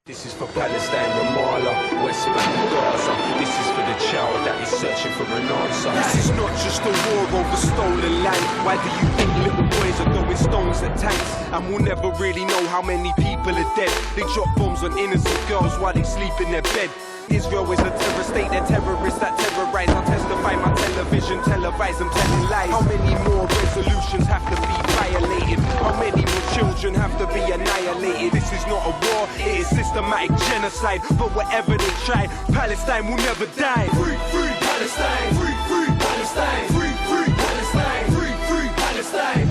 This is for Palestine, Ramallah, West Bank, Gaza. This is for the child that is searching for an answer. This is not just a war over stolen land. Why do you think little boys are throwing stones at tanks? And we'll never really know how many people are dead. They drop bombs on innocent girls while they sleep in their bed. Israel is a terror state, they're terrorists that terrorize. I'll testify my television, televise them telling lies. How many more resolutions have to be violated? How many more children have to be annihilated? This is not a war, it is systematic genocide. But whatever they try, Palestine will never die. Free, free Palestine! Free, free Palestine! Free, free Palestine! Free, free Palestine!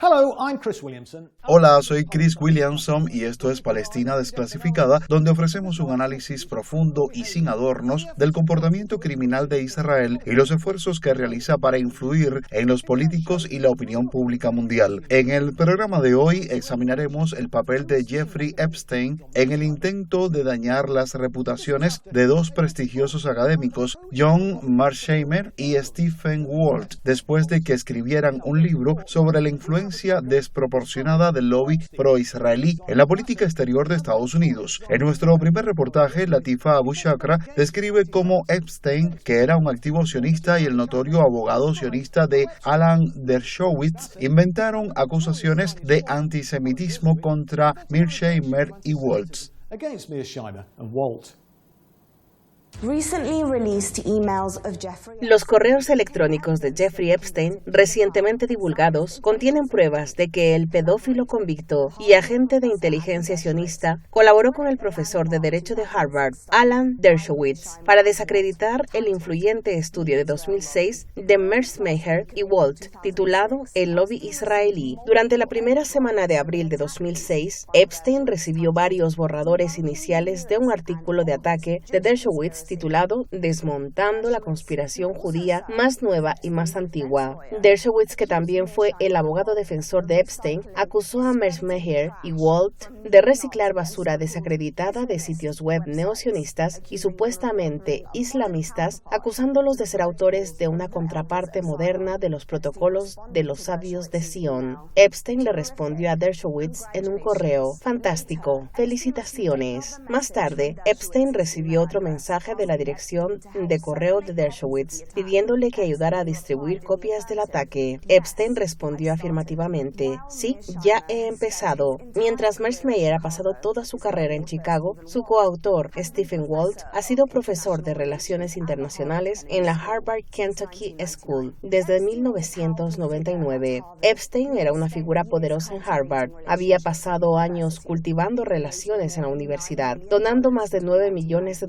Hello, I'm Chris Williamson. Hola, soy Chris Williamson y esto es Palestina Desclasificada, donde ofrecemos un análisis profundo y sin adornos del comportamiento criminal de Israel y los esfuerzos que realiza para influir en los políticos y la opinión pública mundial. En el programa de hoy examinaremos el papel de Jeffrey Epstein en el intento de dañar las reputaciones de dos prestigiosos académicos, John Mearsheimer y Stephen Walt, después de que escribieran un libro sobre la influencia desproporcionada del lobby pro-israelí en la política exterior de Estados Unidos. En nuestro primer reportaje, Latifa Abu Shakra describe cómo Epstein, que era un activo sionista, y el notorio abogado sionista de Alan Dershowitz inventaron acusaciones de antisemitismo contra Mearsheimer y Waltz. Against Mearsheimer and Walt. Los correos electrónicos de Jeffrey Epstein, recientemente divulgados, contienen pruebas de que el pedófilo convicto y agente de inteligencia sionista colaboró con el profesor de Derecho de Harvard, Alan Dershowitz, para desacreditar el influyente estudio de 2006 de Mearsheimer y Walt, titulado El lobby israelí. Durante la primera semana de abril de 2006, Epstein recibió varios borradores iniciales de un artículo de ataque de Dershowitz titulado Desmontando la conspiración judía más nueva y más antigua. Dershowitz, que también fue el abogado defensor de Epstein, acusó a Mearsheimer y Walt de reciclar basura desacreditada de sitios web neosionistas y supuestamente islamistas, acusándolos de ser autores de una contraparte moderna de los protocolos de los sabios de Sion. Epstein le respondió a Dershowitz en un correo: fantástico, felicitaciones. Más tarde, Epstein recibió otro mensaje de la dirección de correo de Dershowitz, pidiéndole que ayudara a distribuir copias del ataque. Epstein respondió afirmativamente: sí, ya he empezado. Mientras Mearsheimer ha pasado toda su carrera en Chicago, su coautor, Stephen Walt, ha sido profesor de Relaciones Internacionales en la Harvard Kentucky School desde 1999. Epstein era una figura poderosa en Harvard. Había pasado años cultivando relaciones en la universidad, donando más de $9 millones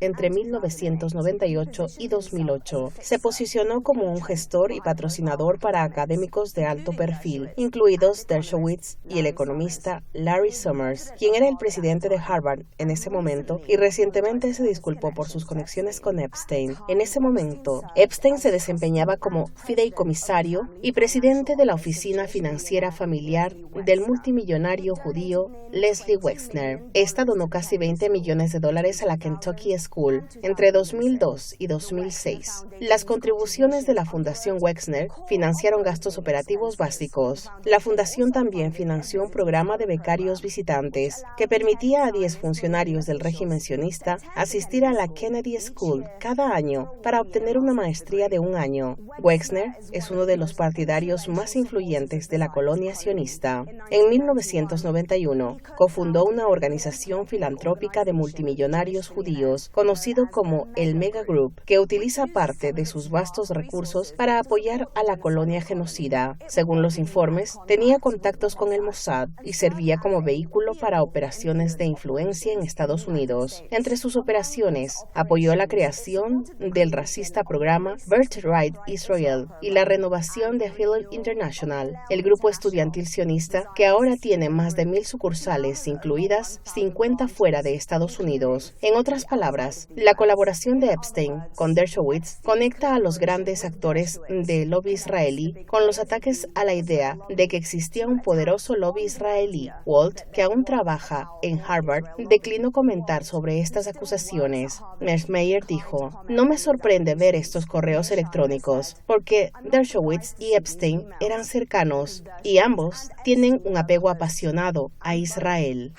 entre 1998 y 2008. Se posicionó como un gestor y patrocinador para académicos de alto perfil, incluidos Dershowitz y el economista Larry Summers, quien era el presidente de Harvard en ese momento y recientemente se disculpó por sus conexiones con Epstein. En ese momento, Epstein se desempeñaba como fideicomisario y presidente de la oficina financiera familiar del multimillonario judío Leslie Wexner. Esta donó casi $20 millones a la Kentucky School entre 2002 y 2006. Las contribuciones de la Fundación Wexner financiaron gastos operativos básicos. La fundación también financió un programa de becarios visitantes que permitía a 10 funcionarios del régimen sionista asistir a la Kennedy School cada año para obtener una maestría de un año. Wexner es uno de los partidarios más influyentes de la colonia sionista. En 1991, cofundó una organización filantrópica de multimillonarios judíos conocido como el Mega Group, que utiliza parte de sus vastos recursos para apoyar a la colonia genocida. Según los informes, tenía contactos con el Mossad y servía como vehículo para operaciones de influencia en Estados Unidos. Entre sus operaciones, apoyó la creación del racista programa Birthright Israel y la renovación de Hillel International, el grupo estudiantil sionista que ahora tiene más de 1,000 sucursales, incluidas 50 fuera de Estados Unidos. En otras palabras, más. La colaboración de Epstein con Dershowitz conecta a los grandes actores del lobby israelí con los ataques a la idea de que existía un poderoso lobby israelí. Walt, que aún trabaja en Harvard, declinó comentar sobre estas acusaciones. Meyer dijo: "No me sorprende ver estos correos electrónicos, porque Dershowitz y Epstein eran cercanos y ambos tienen un apego apasionado a Israel".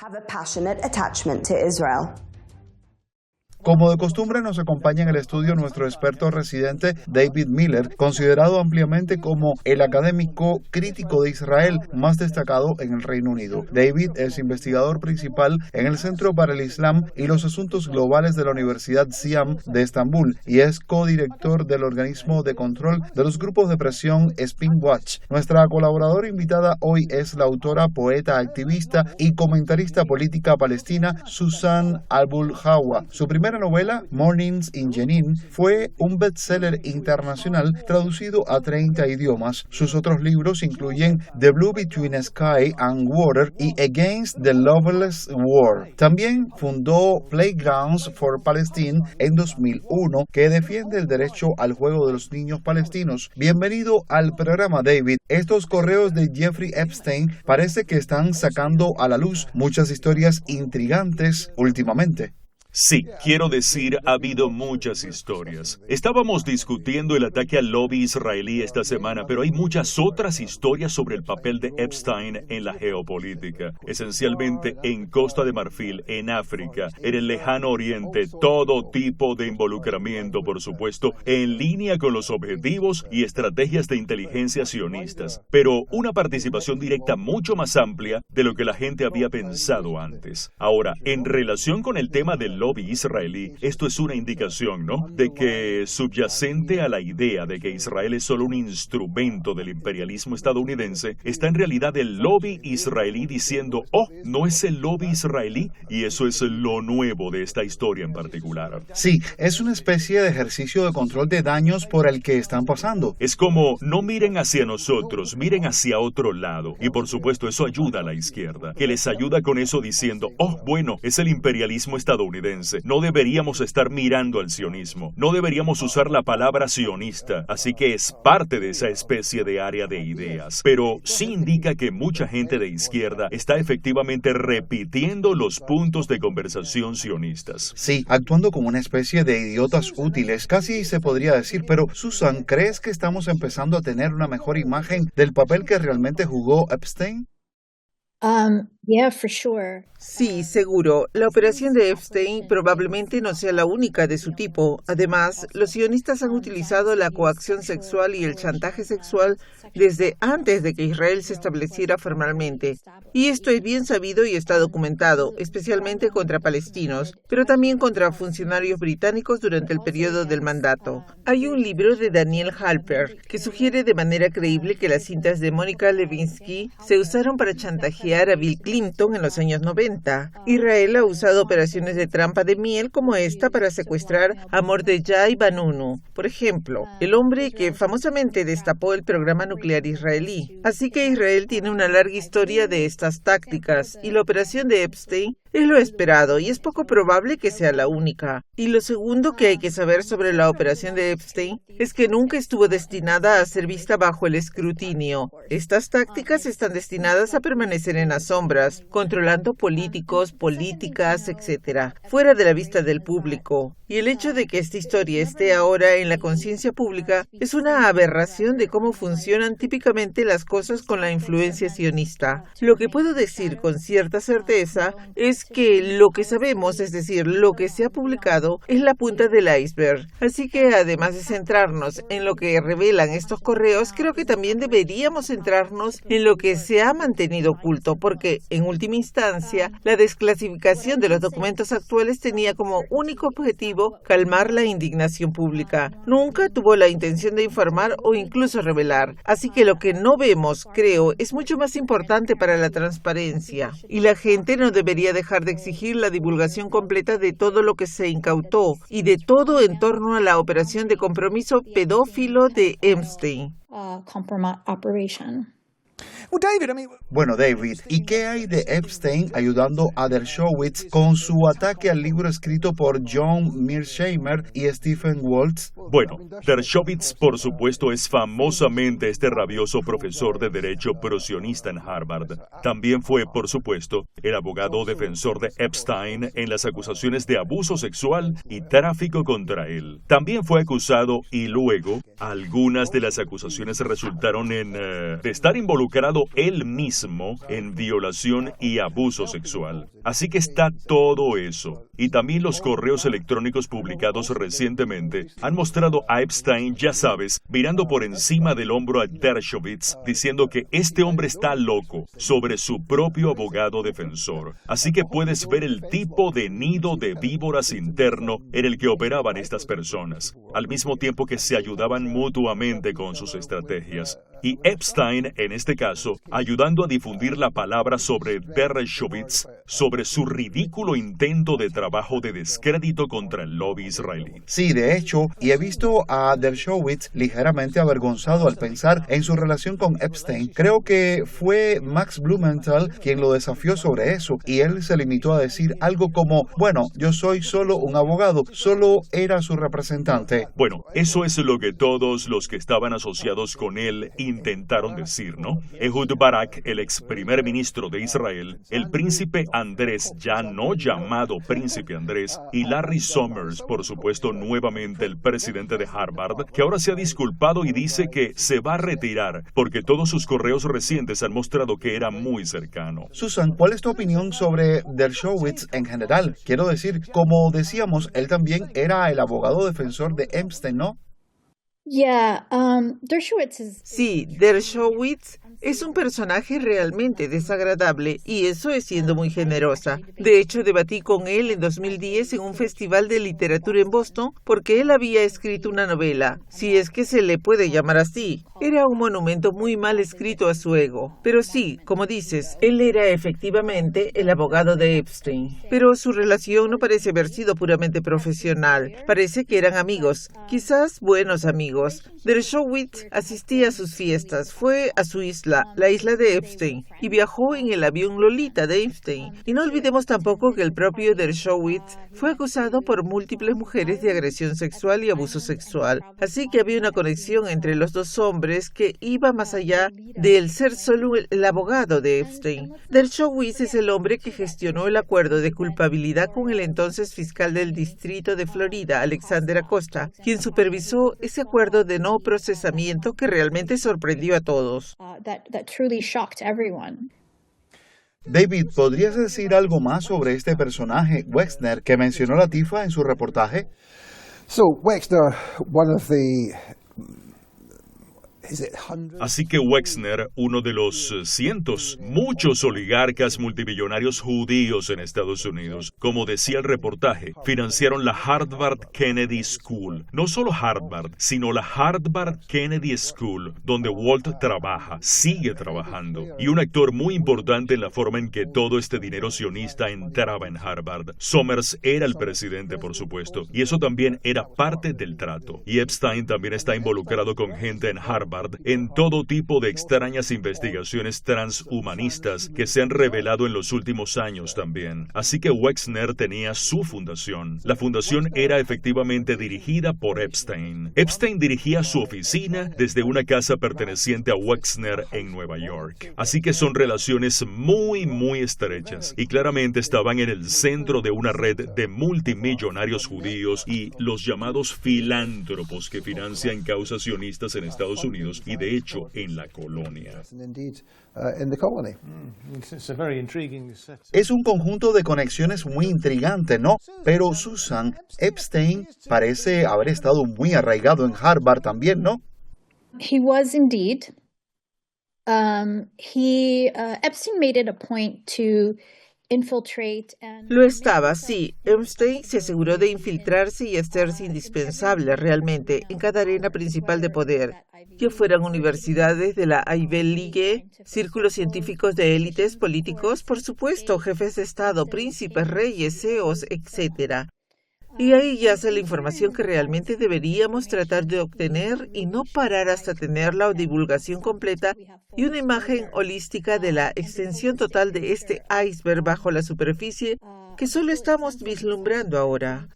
Como de costumbre, nos acompaña en el estudio nuestro experto residente David Miller, considerado ampliamente como el académico crítico de Israel más destacado en el Reino Unido. David es investigador principal en el Centro para el Islam y los Asuntos Globales de la Universidad Siam de Estambul y es codirector del organismo de control de los grupos de presión Spin Watch. Nuestra colaboradora invitada hoy es la autora, poeta, activista y comentarista política palestina Susan Abul-Hawa. Su primera novela, Mornings in Jenin, fue un bestseller internacional traducido a 30 idiomas. Sus otros libros incluyen The Blue Between Sky and Water y Against the Loveless War. También fundó Playgrounds for Palestine en 2001, que defiende el derecho al juego de los niños palestinos. Bienvenido al programa, David. Estos correos de Jeffrey Epstein parece que están sacando a la luz muchas historias intrigantes últimamente. Sí, quiero decir, ha habido muchas historias. Estábamos discutiendo el ataque al lobby israelí esta semana, pero hay muchas otras historias sobre el papel de Epstein en la geopolítica, esencialmente en Costa de Marfil, en África, en el Lejano Oriente, todo tipo de involucramiento, por supuesto, en línea con los objetivos y estrategias de inteligencia sionistas, pero una participación directa mucho más amplia de lo que la gente había pensado antes. Ahora, en relación con el tema del lobby israelí, esto es una indicación, ¿no?, de que subyacente a la idea de que Israel es solo un instrumento del imperialismo estadounidense, está en realidad el lobby israelí diciendo: "Oh, no es el lobby israelí", y eso es lo nuevo de esta historia en particular. Sí, es una especie de ejercicio de control de daños por el que están pasando. Es como: no miren hacia nosotros, miren hacia otro lado. Y por supuesto eso ayuda a la izquierda, que les ayuda con eso diciendo: "Oh, bueno, es el imperialismo estadounidense. No deberíamos estar mirando al sionismo. No deberíamos usar la palabra sionista". Así que es parte de esa especie de área de ideas. Pero sí indica que mucha gente de izquierda está efectivamente repitiendo los puntos de conversación sionistas. Sí, actuando como una especie de idiotas útiles, casi se podría decir. Pero, Susan, ¿crees que estamos empezando a tener una mejor imagen del papel que realmente jugó Epstein? Yeah, for sure. Sí, seguro. La operación de Epstein probablemente no sea la única de su tipo. Además, los sionistas han utilizado la coacción sexual y el chantaje sexual desde antes de que Israel se estableciera formalmente. Y esto es bien sabido y está documentado, especialmente contra palestinos, pero también contra funcionarios británicos durante el periodo del mandato. Hay un libro de Daniel Halper que sugiere de manera creíble que las cintas de Mónica Lewinsky se usaron para chantajear a Bill Clinton en los años 90. Israel ha usado operaciones de trampa de miel como esta para secuestrar a Mordejai Vanunu, por ejemplo, el hombre que famosamente destapó el programa nuclear israelí. Así que Israel tiene una larga historia de estas tácticas y la operación de Epstein es lo esperado y es poco probable que sea la única. Y lo segundo que hay que saber sobre la operación de Epstein es que nunca estuvo destinada a ser vista bajo el escrutinio. Estas tácticas están destinadas a permanecer en las sombras, controlando políticos, políticas, etc., fuera de la vista del público. Y el hecho de que esta historia esté ahora en la conciencia pública es una aberración de cómo funcionan típicamente las cosas con la influencia sionista. Lo que puedo decir con cierta certeza es que lo que sabemos, es decir, lo que se ha publicado, es la punta del iceberg. Así que además de centrarnos en lo que revelan estos correos, creo que también deberíamos centrarnos en lo que se ha mantenido oculto, porque en última instancia, la desclasificación de los documentos actuales tenía como único objetivo calmar la indignación pública. Nunca tuvo la intención de informar o incluso revelar. Así que lo que no vemos, creo, es mucho más importante para la transparencia. Y la gente no debería dejar de exigir la divulgación completa de todo lo que se incautó y de todo en torno a la operación de compromiso pedófilo de Epstein. Well, David, I mean, Bueno, David, ¿y qué hay de Epstein ayudando a Dershowitz con su ataque al libro escrito por John Mearsheimer y Stephen Waltz? Bueno, Dershowitz, por supuesto, es famosamente este rabioso profesor de derecho pro-sionista en Harvard. También fue, por supuesto, el abogado defensor de Epstein en las acusaciones de abuso sexual y tráfico contra él. También fue acusado y luego algunas de las acusaciones resultaron de estar involucrado él mismo en violación y abuso sexual. Así que está todo eso. Y también los correos electrónicos publicados recientemente han mostrado a Epstein, ya sabes, mirando por encima del hombro a Dershowitz, diciendo que este hombre está loco sobre su propio abogado defensor. Así que puedes ver el tipo de nido de víboras interno en el que operaban estas personas, al mismo tiempo que se ayudaban mutuamente con sus estrategias. Y Epstein, en este caso, ayudando a difundir la palabra sobre Dershowitz, sobre su ridículo intento de trabajo de descrédito contra el lobby israelí. Sí, de hecho, y he visto a Dershowitz ligeramente avergonzado al pensar en su relación con Epstein. Creo que fue Max Blumenthal quien lo desafió sobre eso, y él se limitó a decir algo como, bueno, yo soy solo un abogado, solo era su representante. Bueno, eso es lo que todos los que estaban asociados con él intentaron decir, ¿no? Ehud Barak, el ex primer ministro de Israel, el príncipe Andrés, ya no llamado príncipe Andrés, y Larry Summers, por supuesto, nuevamente el presidente de Harvard, que ahora se ha disculpado y dice que se va a retirar porque todos sus correos recientes han mostrado que era muy cercano. Susan, ¿cuál es tu opinión sobre Dershowitz en general? Quiero decir, como decíamos, él también era el abogado defensor de Epstein, ¿no? Yeah, Dershowitz is. Sí, Dershowitz es un personaje realmente desagradable y eso es siendo muy generosa. De hecho, debatí con él en 2010 en un festival de literatura en Boston porque él había escrito una novela, si es que se le puede llamar así. Era un monumento muy mal escrito a su ego. Pero sí, como dices, él era efectivamente el abogado de Epstein. Pero su relación no parece haber sido puramente profesional. Parece que eran amigos, quizás buenos amigos. Dershowitz asistía a sus fiestas, fue a su isla, la isla de Epstein, y viajó en el avión Lolita de Epstein. Y no olvidemos tampoco que el propio Dershowitz fue acusado por múltiples mujeres de agresión sexual y abuso sexual. Así que había una conexión entre los dos hombres que iba más allá del ser solo el abogado de Epstein. Dershowitz es el hombre que gestionó el acuerdo de culpabilidad con el entonces fiscal del distrito de Florida, Alexander Acosta, quien supervisó ese acuerdo de no procesamiento que realmente sorprendió a todos. That truly shocked everyone. David, ¿podrías decir algo más sobre este personaje, Wexner, que mencionó Latifa en su reportaje? So, Wexner, one of the Así que Wexner, uno de los muchos oligarcas multimillonarios judíos en Estados Unidos, como decía el reportaje, financiaron la Harvard Kennedy School. No solo Harvard, sino la Harvard Kennedy School, donde Walt trabaja, sigue trabajando. Y un actor muy importante en la forma en que todo este dinero sionista entraba en Harvard. Summers era el presidente, por supuesto, y eso también era parte del trato. Y Epstein también está involucrado con gente en Harvard en todo tipo de extrañas investigaciones transhumanistas que se han revelado en los últimos años también. Así que Wexner tenía su fundación. La fundación era efectivamente dirigida por Epstein. Epstein dirigía su oficina desde una casa perteneciente a Wexner en Nueva York. Así que son relaciones muy estrechas y claramente estaban en el centro de una red de multimillonarios judíos y los llamados filántropos que financian causas sionistas en Estados Unidos y de hecho en la colonia. Es un conjunto de conexiones muy intrigante, ¿no? Pero Susan, Epstein parece haber estado muy arraigado en Harvard también, ¿no? He was indeed. Epstein made it a point to infiltrate and... Lo estaba, sí. Epstein se aseguró de infiltrarse y hacerse indispensable realmente en cada arena principal de poder, ya fueran universidades de la Ivy League, círculos científicos de élites, políticos, por supuesto, jefes de Estado, príncipes, reyes, CEOs, etc. Y ahí yace la información que realmente deberíamos tratar de obtener y no parar hasta tener la divulgación completa y una imagen holística de la extensión total de este iceberg bajo la superficie que solo estamos vislumbrando ahora.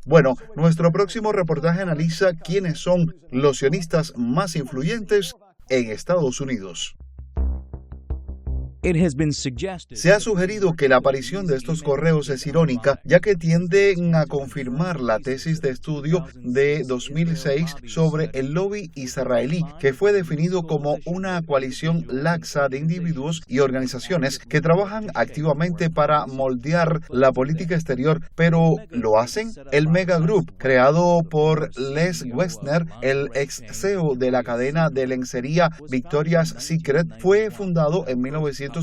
Bueno, nuestro próximo reportaje analiza quiénes son los sionistas más influyentes en Estados Unidos. Se ha sugerido que la aparición de estos correos es irónica, ya que tienden a confirmar la tesis de estudio de 2006 sobre el lobby israelí, que fue definido como una coalición laxa de individuos y organizaciones que trabajan activamente para moldear la política exterior, pero ¿lo hacen? El Mega Group, creado por Les Wexner, el ex CEO de la cadena de lencería Victoria's Secret, fue fundado en 1991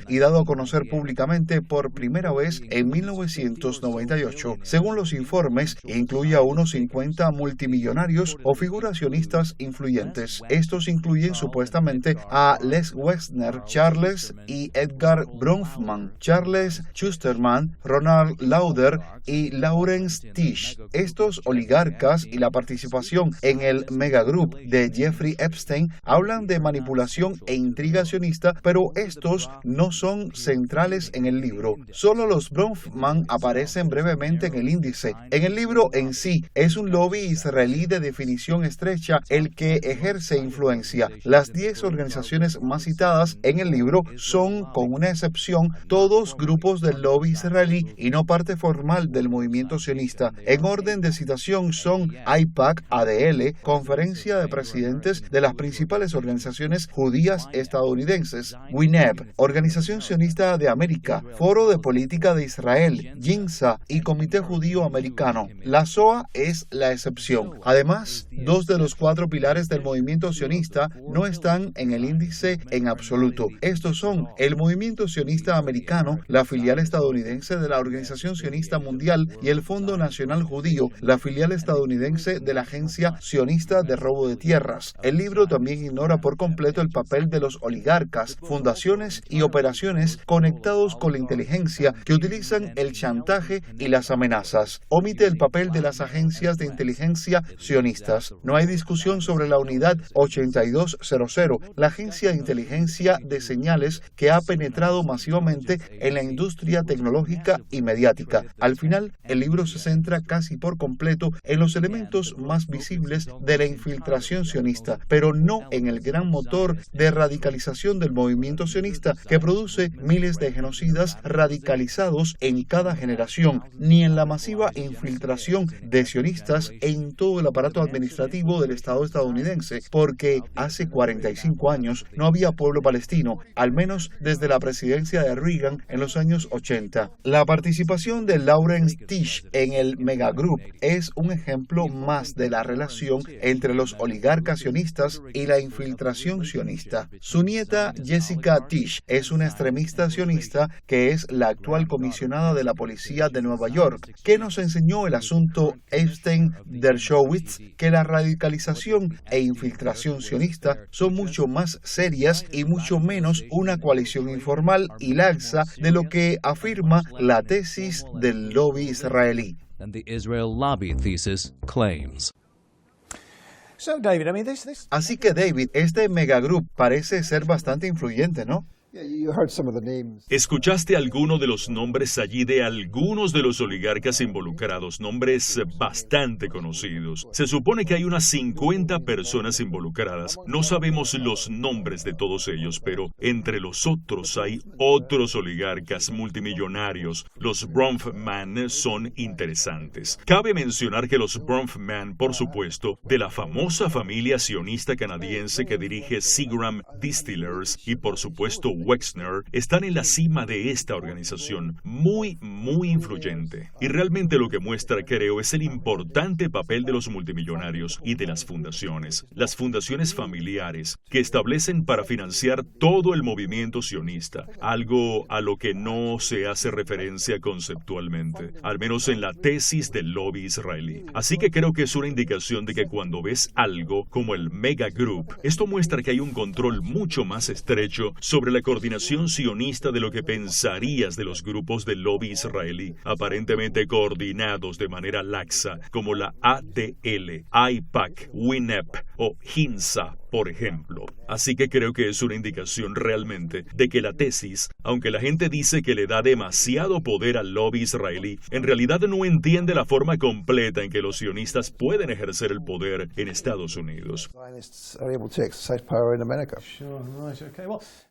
y dado a conocer públicamente por primera vez en 1998. Según los informes, incluye a unos 50 multimillonarios o figuras sionistas influyentes. Estos incluyen supuestamente a Les Wexner, Charles y Edgar Bronfman, Charles Schusterman, Ronald Lauder y Lawrence Tisch. Estos oligarcas y la participación en el megagroup de Jeffrey Epstein hablan de manipulación e intriga sionista, pero estos no son centrales en el libro. Solo los Bronfman aparecen brevemente en el índice. En el libro en sí, es un lobby israelí de definición estrecha el que ejerce influencia. Las 10 organizaciones más citadas en el libro son, con una excepción, todos grupos del lobby israelí y no parte formal del movimiento sionista. En orden de citación son AIPAC, ADL, Conferencia de Presidentes de las principales organizaciones judías estadounidenses, WINEP, Organización Sionista de América, Foro de Política de Israel, GINSA y Comité Judío Americano. La SOA es la excepción. Además, 2 de los 4 pilares del movimiento sionista no están en el índice en absoluto. Estos son el Movimiento Sionista Americano, la filial estadounidense de la Organización Sionista Mundial, y el Fondo Nacional Judío, la filial estadounidense de la Agencia Sionista de Robo de Tierras. El libro también ignora por completo el papel de los oligarcas, fundaciones y operaciones conectados con la inteligencia que utilizan el chantaje y las amenazas. Omite el papel de las agencias de inteligencia sionistas. No hay discusión sobre la unidad 8200, la agencia de inteligencia de señales que ha penetrado masivamente en la industria tecnológica y mediática. Al final, el libro se centra casi por completo en los elementos más visibles de la infiltración sionista, pero no en el gran motor de radicalización del movimiento sionista que produce miles de genocidas radicalizados en cada generación, ni en la masiva infiltración de sionistas en todo el aparato administrativo del Estado estadounidense, porque hace 45 años no había pueblo palestino, al menos desde la presidencia de Reagan en los años 80. La participación de Lawrence Tisch en el megagroup es un ejemplo más de la relación entre los oligarcas sionistas y la infiltración sionista. Su nieta Jessica Tisch es una extremista sionista que es la actual comisionada de la policía de Nueva York. ¿Qué nos enseñó el asunto Epstein-Dershowitz? Que la radicalización e infiltración sionista son mucho más serias y mucho menos una coalición informal y laxa de lo que afirma la tesis del lobby israelí. Así que David, este megagroup parece ser bastante influyente, ¿no? ¿Escuchaste alguno de los nombres allí de algunos de los oligarcas involucrados? Nombres bastante conocidos. Se supone que hay unas 50 personas involucradas. No sabemos los nombres de todos ellos, pero entre los otros hay otros oligarcas multimillonarios. Los Bronfman son interesantes. Cabe mencionar que los Bronfman, por supuesto, de la famosa familia sionista canadiense que dirige Seagram Distillers y, por supuesto, Wexner, están en la cima de esta organización, muy influyente. Y realmente lo que muestra, creo, es el importante papel de los multimillonarios y de las fundaciones familiares, que establecen para financiar todo el movimiento sionista, algo a lo que no se hace referencia conceptualmente, al menos en la tesis del lobby israelí. Así que creo que es una indicación de que cuando ves algo como el Mega Group, esto muestra que hay un control mucho más estrecho sobre la coordinación sionista de lo que pensarías de los grupos del lobby israelí, aparentemente coordinados de manera laxa, como la ADL, AIPAC, WINEP o HINSA, por ejemplo. Así que creo que es una indicación realmente de que la tesis, aunque la gente dice que le da demasiado poder al lobby israelí, en realidad no entiende la forma completa en que los sionistas pueden ejercer el poder en Estados Unidos. Zionists are able to exercise power in America.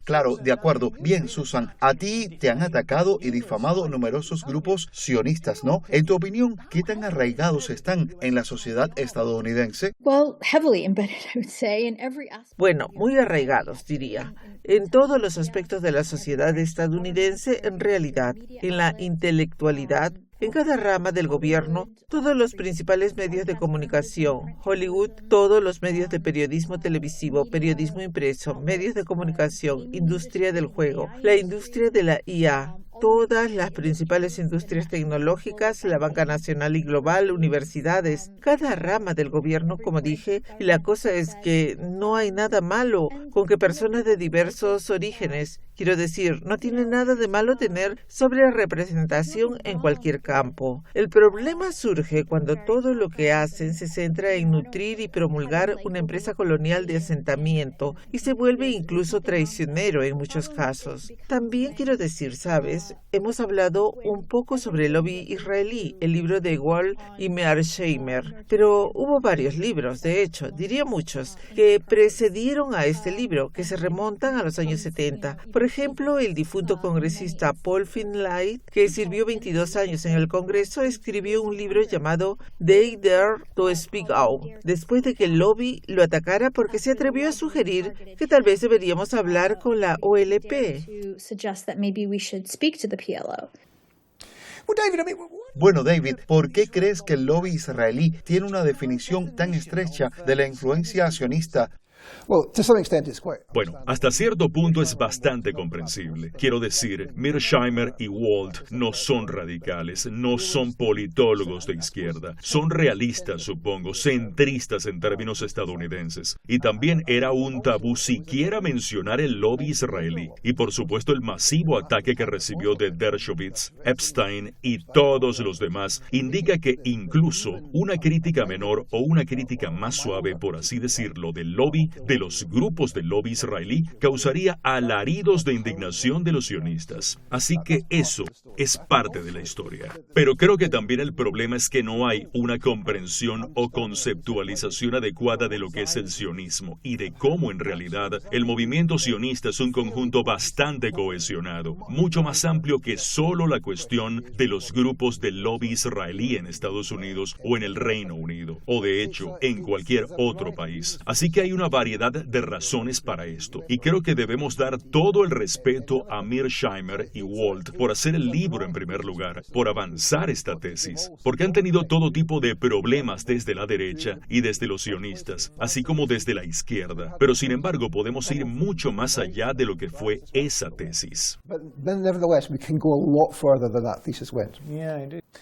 Claro, de acuerdo. Bien, Susan, a ti te han atacado y difamado numerosos grupos sionistas, ¿no? En tu opinión, ¿qué tan arraigados están en la sociedad estadounidense? Well, heavily embedded, I would say, in every aspect. Bueno, muy arraigados, diría, en todos los aspectos de la sociedad estadounidense, en realidad, en la intelectualidad, en cada rama del gobierno, todos los principales medios de comunicación, Hollywood, todos los medios de periodismo televisivo, periodismo impreso, medios de comunicación, industria del juego, la industria de la IA, todas las principales industrias tecnológicas, la banca nacional y global, universidades, cada rama del gobierno, como dije, y la cosa es que no hay nada malo con que personas de diversos orígenes, quiero decir, no tiene nada de malo tener sobrerepresentación en cualquier campo. El problema surge cuando todo lo que hacen se centra en nutrir y promulgar una empresa colonial de asentamiento y se vuelve incluso traicionero en muchos casos. También quiero decir, ¿sabes? Hemos hablado un poco sobre el lobby israelí, el libro de Wall y Mearsheimer, pero hubo varios libros, de hecho, diría muchos, que precedieron a este libro, que se remontan a los años 70. Por ejemplo, el difunto congresista Paul Finlay, que sirvió 22 años en el Congreso, escribió un libro llamado They Dare to Speak Out, después de que el lobby lo atacara porque se atrevió a sugerir que tal vez deberíamos hablar con la OLP. To the PLO. Bueno, David, ¿por qué crees que el lobby israelí tiene una definición tan estrecha de la influencia sionista? Well, to some extent it's quite... Bueno, hasta cierto punto es bastante comprensible. Quiero decir, Mearsheimer y Walt no son radicales, no son politólogos de izquierda. Son realistas, supongo, centristas en términos estadounidenses. Y también era un tabú siquiera mencionar el lobby israelí. Y por supuesto el masivo ataque que recibió de Dershowitz, Epstein y todos los demás indica que incluso una crítica menor o una crítica más suave, por así decirlo, del lobby, de los grupos del lobby israelí, causaría alaridos de indignación de los sionistas. Así que eso es parte de la historia. Pero creo que también el problema es que no hay una comprensión o conceptualización adecuada de lo que es el sionismo y de cómo en realidad el movimiento sionista es un conjunto bastante cohesionado, mucho más amplio que solo la cuestión de los grupos del lobby israelí en Estados Unidos o en el Reino Unido, o de hecho en cualquier otro país. Así que hay una variedad de razones para esto, y creo que debemos dar todo el respeto a Mearsheimer y Walt por hacer el libro en primer lugar, por avanzar esta tesis, porque han tenido todo tipo de problemas desde la derecha y desde los sionistas, así como desde la izquierda, pero sin embargo podemos ir mucho más allá de lo que fue esa tesis. But nevertheless, we can go a lot further than that thesis went.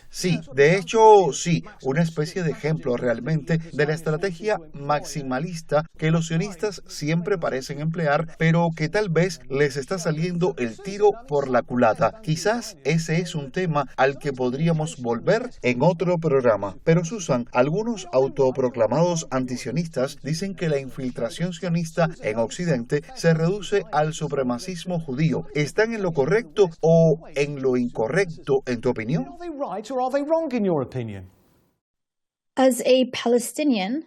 Sí, de hecho, sí, una especie de ejemplo realmente de la estrategia maximalista que los sionistas siempre parecen emplear, pero que tal vez les está saliendo el tiro por la culata. Quizás ese es un tema al que podríamos volver en otro programa. Pero Susan, algunos autoproclamados antisionistas dicen que la infiltración sionista en Occidente se reduce al supremacismo judío. ¿Están en lo correcto o en lo incorrecto, en tu opinión? Are they right or are they wrong in your opinion? As a Palestinian,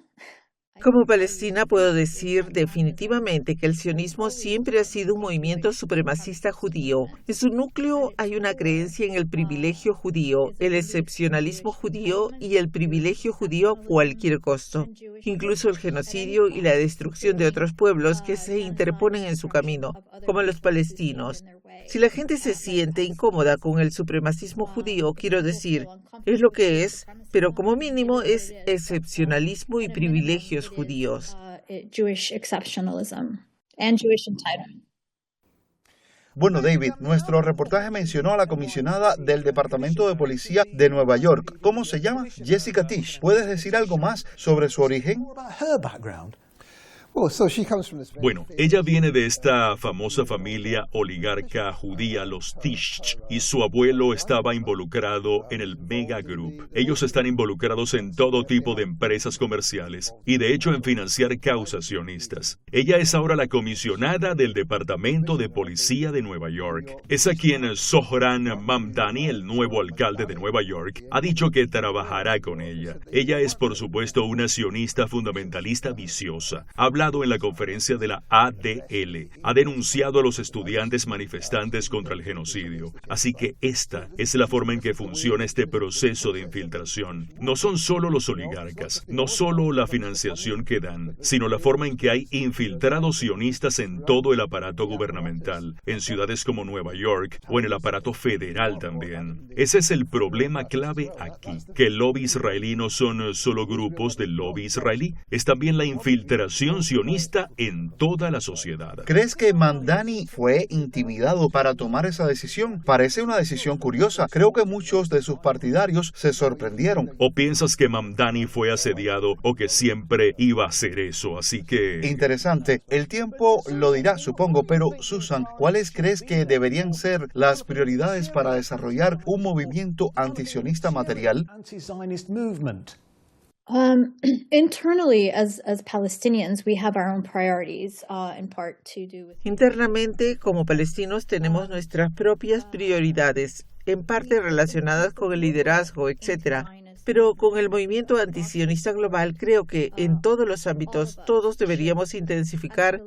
Como Palestina puedo decir definitivamente que el sionismo siempre ha sido un movimiento supremacista judío. En su núcleo hay una creencia en el privilegio judío, el excepcionalismo judío y el privilegio judío a cualquier costo, incluso el genocidio y la destrucción de otros pueblos que se interponen en su camino, como los palestinos. Si la gente se siente incómoda con el supremacismo judío, quiero decir, es lo que es, pero como mínimo es excepcionalismo y privilegios judíos. Jewish exceptionalism and Jewish entitlement. Bueno, David, nuestro reportaje mencionó a la comisionada del Departamento de Policía de Nueva York. ¿Cómo se llama? Jessica Tisch. ¿Puedes decir algo más sobre su origen? What about her background? Bueno, ella viene de esta famosa familia oligarca judía, los Tish, y su abuelo estaba involucrado en el Mega Group. Ellos están involucrados en todo tipo de empresas comerciales y de hecho en financiar causas sionistas. Ella es ahora la comisionada del Departamento de Policía de Nueva York. Es a quien Zohran Mamdani, el nuevo alcalde de Nueva York, ha dicho que trabajará con ella. Ella es, por supuesto, una sionista fundamentalista viciosa. Ha hablado en la conferencia de la ADL. Ha denunciado a los estudiantes manifestantes contra el genocidio. Así que esta es la forma en que funciona este proceso de infiltración. No son solo los oligarcas, no solo la financiación que dan, sino la forma en que hay infiltrados sionistas en todo el aparato gubernamental, en ciudades como Nueva York o en el aparato federal también. Ese es el problema clave aquí, que el lobby israelí no son solo grupos del lobby israelí, es también la infiltración sionista en toda la sociedad. ¿Crees que Mamdani fue intimidado para tomar esa decisión? Parece una decisión curiosa. Creo que muchos de sus partidarios se sorprendieron. ¿O piensas que Mamdani fue asediado o que siempre iba a hacer eso? Así que... Interesante. El tiempo lo dirá, supongo, pero Susan, ¿cuáles crees que deberían ser las prioridades para desarrollar un movimiento antisionista material? Internally, as Palestinians, we have our own priorities, in part to do with... Internamente, como palestinos, tenemos nuestras propias prioridades, en parte relacionadas con el liderazgo, etc. Pero con el movimiento antisionista global, creo que en todos los ámbitos todos deberíamos intensificar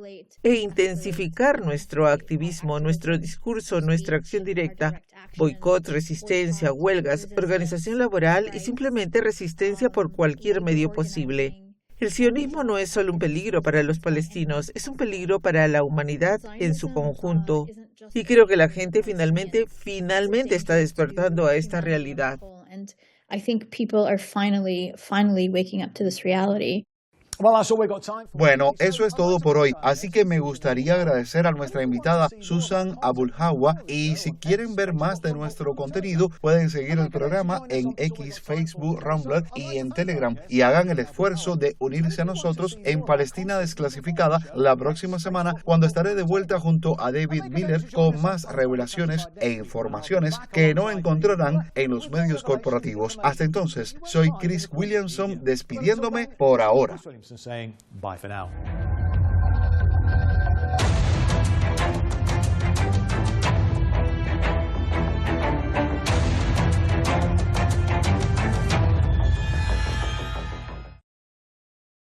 nuestro activismo, nuestro discurso, nuestra acción directa, boicot, resistencia, huelgas, organización laboral y simplemente resistencia por cualquier medio posible. El sionismo no es solo un peligro para los palestinos, es un peligro para la humanidad en su conjunto. Y creo que la gente finalmente está despertando a esta realidad. I think people are finally waking up to this reality. Bueno, eso es todo por hoy, así que me gustaría agradecer a nuestra invitada Susan Abulhawa, y si quieren ver más de nuestro contenido pueden seguir el programa en X, Facebook, Rumble y en Telegram, y hagan el esfuerzo de unirse a nosotros en Palestina Desclasificada la próxima semana, cuando estaré de vuelta junto a David Miller con más revelaciones e informaciones que no encontrarán en los medios corporativos. Hasta entonces, soy Chris Williamson despidiéndome por ahora. Saying bye for now.